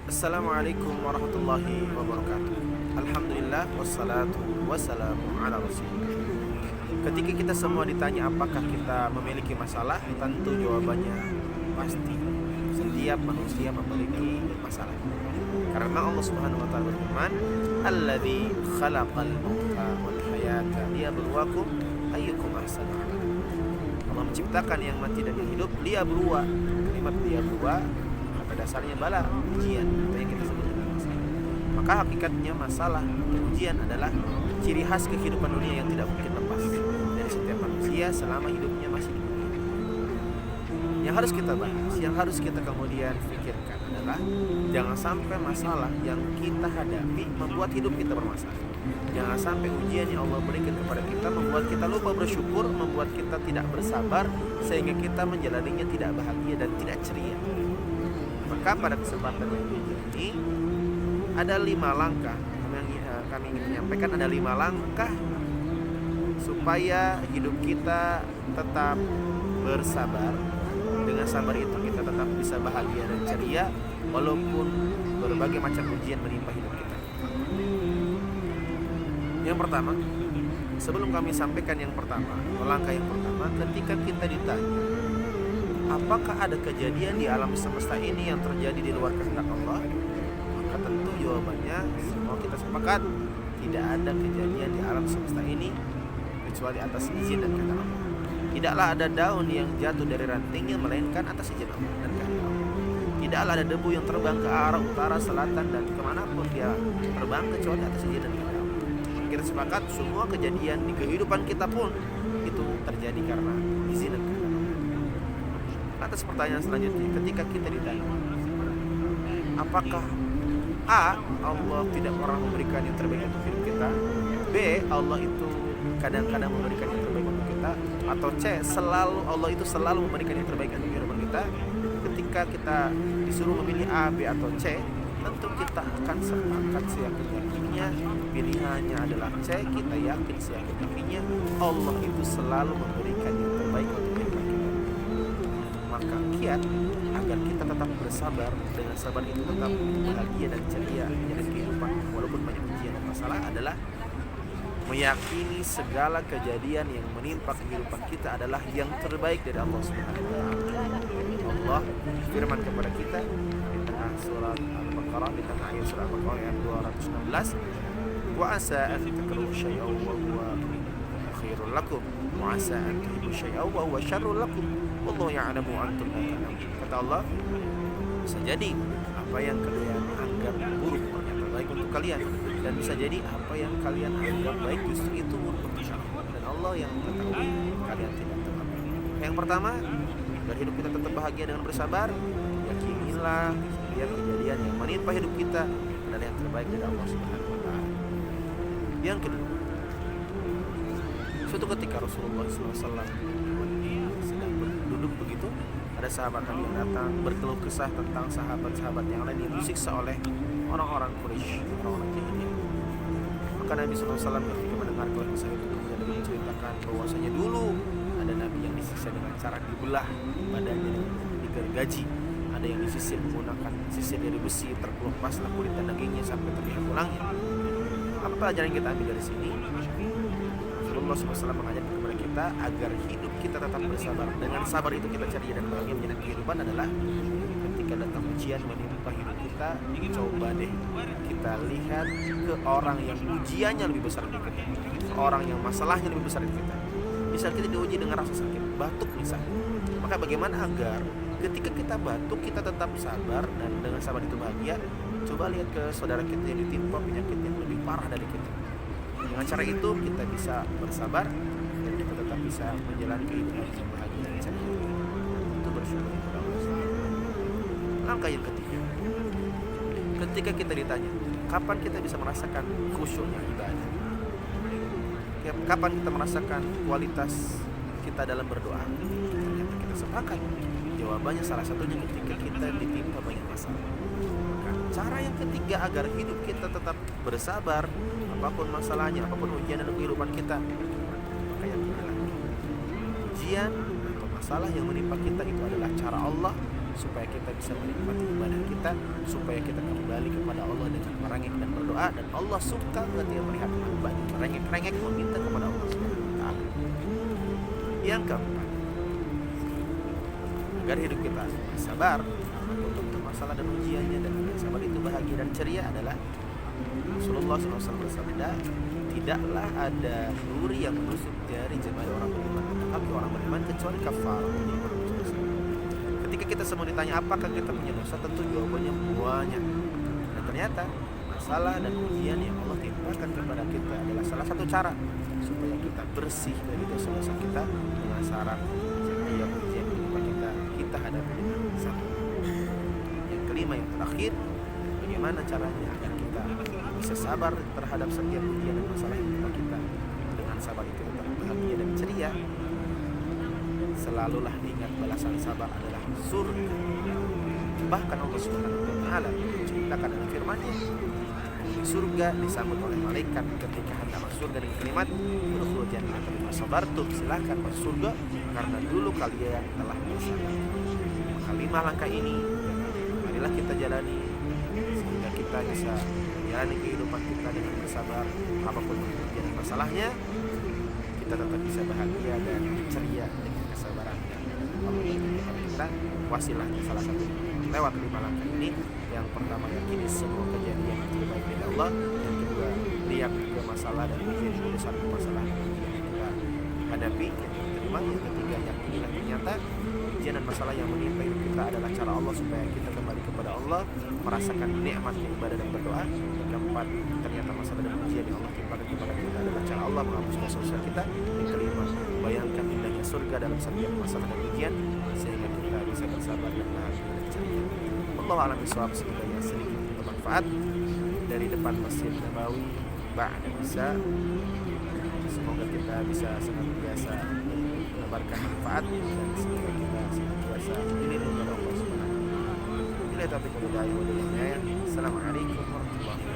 Assalamualaikum warahmatullahi wabarakatuh. Alhamdulillah wassalatu wassalamu ala rasulillah. Ketika kita semua ditanya apakah kita memiliki masalah, tentu jawabannya pasti. Setiap manusia memiliki masalah. Karena Allah Subhanahu wa taala berfirman, "Alladzi khalaqal mauta wal hayata liyabluwakum ayyukum ahsanu amala." Allah menciptakan yang mati dan yang hidup liyabluwa. Kalimat liyabluwa pada dasarnya bala, ujian, itu yang kita sebut dengan masalah. Maka hakikatnya masalah dan ujian adalah ciri khas kehidupan dunia yang tidak mungkin lepas dari setiap manusia selama hidupnya masih di dunia. Yang harus kita bahas, yang harus kita kemudian pikirkan adalah jangan sampai masalah yang kita hadapi membuat hidup kita bermasalah. Jangan sampai ujian yang Allah berikan kepada kita membuat kita lupa bersyukur, membuat kita tidak bersabar, sehingga kita menjalaninya tidak bahagia dan tidak ceria. Maka pada kesempatan yang ini ada 5 langkah yang kami ingin menyampaikan, ada 5 langkah supaya hidup kita tetap bersabar. Dengan sabar itu kita tetap bisa bahagia dan ceria walaupun berbagai macam ujian menimpa hidup kita. Yang pertama, sebelum kami sampaikan yang pertama, langkah yang pertama, ketika kita ditanya apakah ada kejadian di alam semesta ini yang terjadi di luar kehendak Allah, maka tentu jawabannya semua kita sepakat tidak ada kejadian di alam semesta ini kecuali atas izin dan kehendak Allah. Tidaklah ada daun yang jatuh dari rantingnya melainkan atas izin Allah dan kehendak Allah. Tidaklah ada debu yang terbang ke arah utara, selatan dan kemanapun dia terbang kecuali atas izin dan kehendak Allah. Kita sepakat semua kejadian di kehidupan kita pun itu terjadi karena izin dan kehendak Allah. Atas pertanyaan selanjutnya, ketika kita ditanya apakah A, Allah tidak pernah memberikan yang terbaik untuk hidup kita, B, Allah itu kadang-kadang memberikan yang terbaik untuk kita, atau C, Allah itu selalu memberikan yang terbaik untuk kehidupan kita. Ketika kita disuruh memilih A, B, atau C, tentu kita akan sepakat seyakin-yakinnya pilihannya adalah C. Kita yakin seyakin-yakinnya Allah itu selalu memberikan yang terbaik untuk kehidupan kita. Maka kiat agar kita tetap bersabar, dengan sabar itu tetap bahagia dan ceria dalam kehidupan walaupun banyak ujian dan masalah adalah meyakini segala kejadian yang menimpa kehidupan kita adalah yang terbaik dari Allah Subhanahu wa taala. Allah firman kepada kita di tengah surat Al-Baqarah, di tengah ayat surat Al-Baqarah ayat 216, wa asa an takrahu syai'an wa huwa khairul lakum wa asa an tuhibbu syai'an wa huwa syarrul lakum wallahu ya'lamu wa antum la ta'lamun. Kata Allah, bisa jadi apa yang kalian anggap buruk ternyata baik untuk kalian, dan bisa jadi apa yang kalian anggap baik justru itu buruk untuk kalian, dan Allah yang mengetahui kalian tidak tahu. Yang pertama, agar hidup kita tetap bahagia dengan bersabar, yakinilah kejadian yang menimpa hidup kita adalah yang terbaik dari Allah Subhanahu wa taala. Yang kedua, suatu ketika Rasulullah SAW sedang duduk begitu, ada sahabat kami yang datang berkeluh kesah tentang sahabat-sahabat yang lain yang disiksa oleh orang-orang Quraisy, orang-orang jahiliyah. Maka Nabi SAW ketika mendengar keluh kesah itu kemudian menceritakan bahwasanya dulu ada Nabi yang disiksa dengan cara dibelah badannya dengan digergaji, ada yang disisir menggunakan sisir dari besi, terkelupaslah kulit dan dagingnya sampai terlihat tulangnya. Apa pelajaran yang kita ambil dari sini? Rasulullah SAW mengajarkan kepada kita agar hidup kita tetap bersabar. Dengan sabar itu kita ceria dan bahagia menjalani kehidupan adalah ketika datang ujian menimpa hidup kita, coba deh kita lihat ke orang yang ujiannya lebih besar dari kita, ke orang yang masalahnya lebih besar dari kita. Misal kita diuji dengan rasa sakit, batuk misalnya, maka bagaimana agar ketika kita batuk kita tetap sabar dan dengan sabar itu bahagia? Coba lihat ke saudara kita yang ditimpa penyakit yang lebih parah dari kita. Dengan cara itu kita bisa bersabar dan kita tetap bisa menjalani kehidupan yang bahagia dan ceria. Itu bersyukur kepada Allah. Langkah yang ketiga, ketika kita ditanya kapan kita bisa merasakan khusyuknya ibadah, kapan kita merasakan kualitas kita dalam berdoa, ternyata kita sepakat jawabannya salah satunya ketika kita ditimpa banyak masalah. Cara yang ketiga agar hidup kita tetap bersabar apapun masalahnya, apapun ujian dalam kehidupan kita, maka yang ujian atau masalah yang menimpa kita itu adalah cara Allah supaya kita bisa menikmati ibadah kita, supaya kita kembali kepada Allah dengan merengek dan berdoa. Dan Allah suka ketika melihat hamba merengek meminta kepada Allah Subhanahu wa taala. Yang keempat, agar hidup kita sabar untuk masalah dan ujiannya, dan sabar itu bahagia dan ceria adalah Rasulullah SAW bersabda, tidaklah ada duri yang menusuk jari jemari orang beriman kaki orang beriman kecuali kafarah. Ketika kita semua ditanya apakah kita punya dosa, tentu jawabannya banyak. Dan ternyata masalah dan ujian yang Allah timpakan kepada kita adalah salah satu cara supaya kita bersih dari dosa-dosa kita, dengan syarat setiap ujian kita hadapi dengan sabar. Yang kelima, yang terakhir, bagaimana caranya agar kita bisa sabar terhadap setiap ujian dan masalah yang menimpa kita, dengan sabar itu tetap bahagia dan ceria. Selalulah diingat balasan sabar adalah surga. Bahkan Allah Subhanahu wa taala menceritakan dalam firman-Nya, di surga disambut oleh malaikat ketika hendak masuk surga dengan kalimat udkhulul jannata bima sabartum, silakan masuk surga karena dulu kalian telah bersabar. Maka 5 langkah ini marilah kita jalani sehingga kita bisa menjalani kehidupan kita dengan bersabar. Apapun ujian dan masalahnya, kita tetap bisa bahagia dan ceria dengan kesabaran yang Allah berikan kepada kita. Wasilahnya salah satu lewat 5 langkah ini. Yang pertama, yakini semua kejadian itu baik dari Allah. Yang kedua, lihat ke masalah dan ujian itu satu masalah yang kita hadapi. Yang kelima, yang ketiga, yakinilah ternyata ujian dan masalah yang menimpa hidup kita adalah cara Allah supaya kita kembali kepada Allah, merasakan nikmatnya ibadah dan berdoa. Yang keempat, ternyata masalah dan ujian yang Allah timpakan kepada kita adalah cara Allah menghapus dosa-dosa kita. Yang kelima, bayangkan indahnya surga dalam setiap masalah dan ujian sehingga kita bisa bersabar dan bahagia dan ceria. Wallahu a'lam bishawab. Semoga yang sedikit bermanfaat dari depan Masjid Nabawi ba'da Isya. Semoga kita bisa senantiasa menebarkan manfaat dan semoga kita senantiasa dilindungi oleh Allah Subhanahu wa taala. Bila taufiq wal hidayah. Assalamualaikum warahmatullahi wabarakatuh.